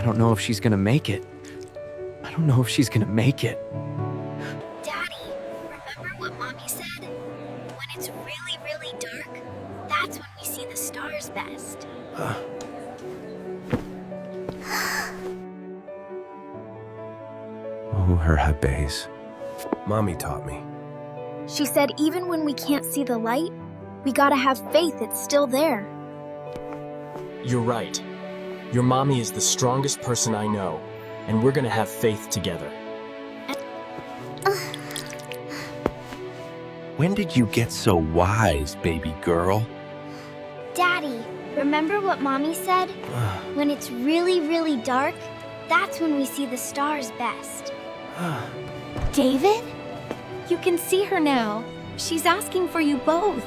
don't know if she's gonna make it. I don't know if she's gonna make it. Daddy, remember what Mommy said? When it's really, really dark, that's when we see the stars best. Oh, her habes. Mommy taught me. She said even when we can't see the light, we gotta have faith it's still there. You're right. Your mommy is the strongest person I know, and we're gonna have faith together. When did you get so wise, baby girl? Daddy, remember what Mommy said? When it's really, really dark, that's when we see the stars best. David? You can see her now. She's asking for you both.